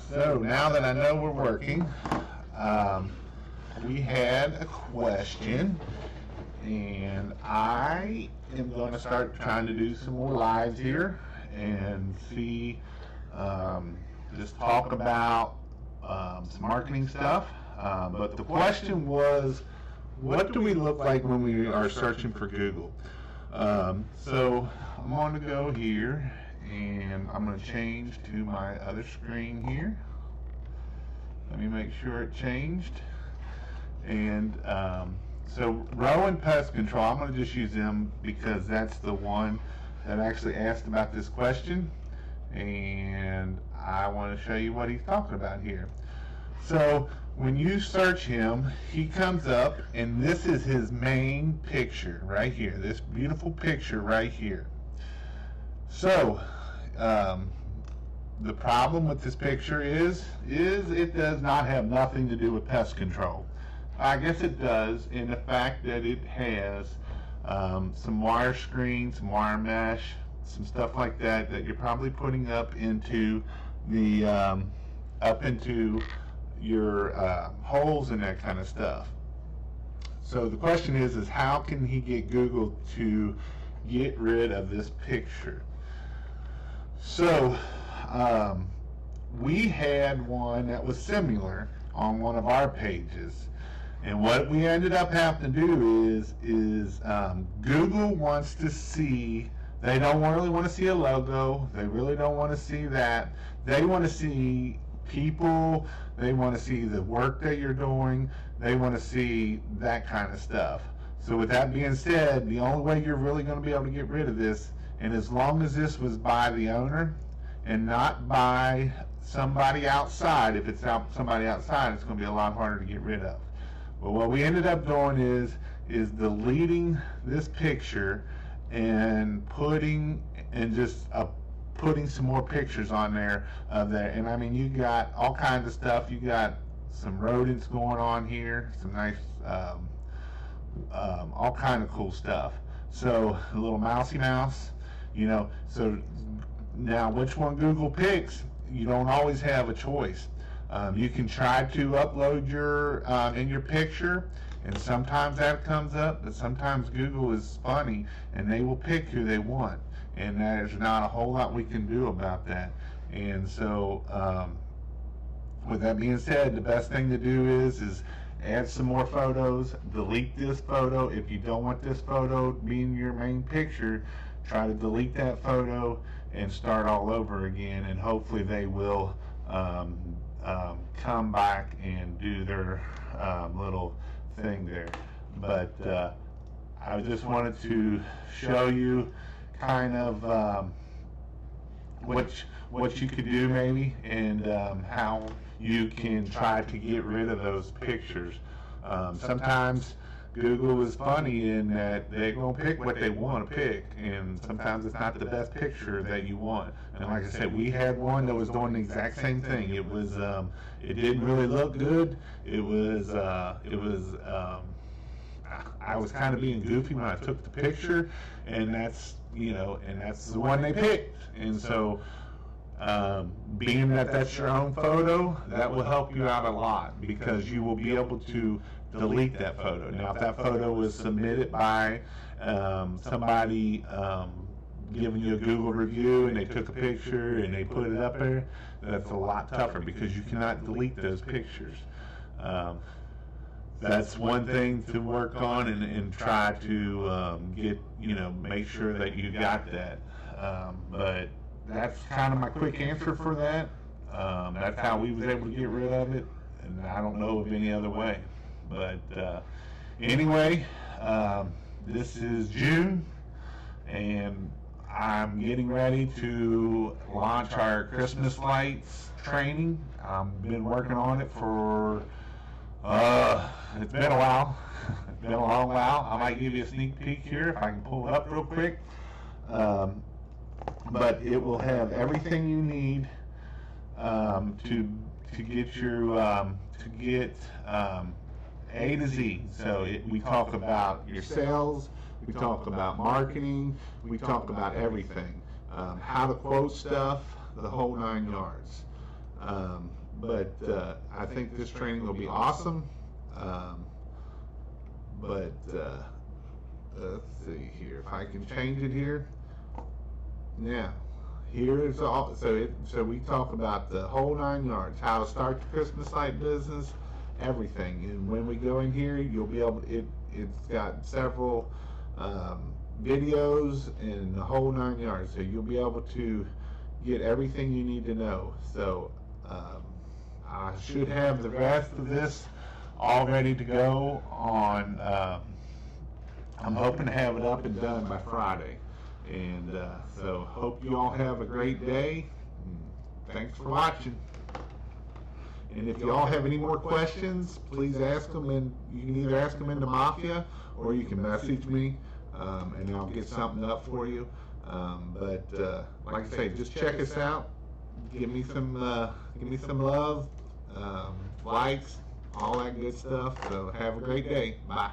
So now that I know we're working, we had a question, and I am going to start trying to do some more lives here and see, just talk about some marketing stuff. But the question was, what do we look like when we are searching for Google? So I'm going to go here, and I'm going to change to my other screen here. Let me make sure it changed. And so Rowan Pest Control, I'm going to just use them because that's the one that actually asked about this question, and I want to show you what he's talking about here. So when you search him, he comes up, and this is his main picture right here, this beautiful picture right here. So the problem with this picture is it does not have nothing to do with pest control. I guess it does in the fact that it has some wire screen, some wire mesh, some stuff like that that you're probably putting up into the your holes and that kind of stuff. So the question is how can he get Google to get rid of this picture? So we had one that was similar on one of our pages, and what we ended up having to do is Google wants to see, they don't really want to see a logo, they really don't want to see that, they want to see people, they want to see the work that you're doing, they want to see that kind of stuff. So with that being said, the only way you're really going to be able to get rid of this, and as long as this was by the owner and not by somebody outside, if it's somebody outside, it's going to be a lot harder to get rid of. But what we ended up doing is deleting this picture and putting some more pictures on there of that. And I mean, you got all kinds of stuff. You got some rodents going on here, some nice all kind of cool stuff. So a little mousy mouse, you know. So now which one Google picks, you don't always have a choice. You can try to upload your in your picture, and sometimes that comes up, but sometimes Google is funny and they will pick who they want, and there's not a whole lot we can do about that. And so with that being said, the best thing to do is add some more photos, delete this photo. If you don't want this photo being your main picture, try to delete that photo and start all over again, and hopefully they will come back and do their little thing there. But I just wanted to show you kind of what you could do maybe, and how you can try to get rid of those pictures. Sometimes Google is funny in that they're going to pick what they want to pick, and sometimes it's not the best picture that you want. And like I said, we had one that was doing the exact same thing. It was it didn't really look good. I was kind of being goofy when I took the picture, and that's the one they picked. And so being that that's your own photo, that will help you out a lot, because you will be able to delete that photo. Now if that photo was submitted by somebody giving you a Google review, and they took a picture and they put it up there, that's a lot tougher because you cannot delete those pictures. That's one thing to work on and try to make sure that you got that. But that's kind of my quick answer for that. That's how we was able to get rid of it, and I don't know of any other way. But anyway, this is June, and I'm getting ready to launch our Christmas lights training. I've been working on it for it's been a while. It's been a long while. I might give you a sneak peek here if I can pull it up real quick. But it will have everything you need to get your A to Z. So we talk about your sales, we talk about marketing, we talk about everything, how to quote stuff, the whole 9 yards. but I think this training will be awesome. But let's see here if I can change it here. Now, here's all. So we talk about the whole 9 yards, how to start the Christmas light business, everything. And when we go in here, you'll be able. It's got several videos and the whole 9 yards. So you'll be able to get everything you need to know. So I should have the rest of this all ready to go on. I'm hoping to have it up and done by Friday. And so hope you all have a great day. Thanks for watching. And if you all have any more questions, please ask them, and you can either ask them in the Mafia or you can message me, and I'll get something up for you. But like I say, just check us out. Give me some love, likes, all that good stuff. So have a great day. Bye.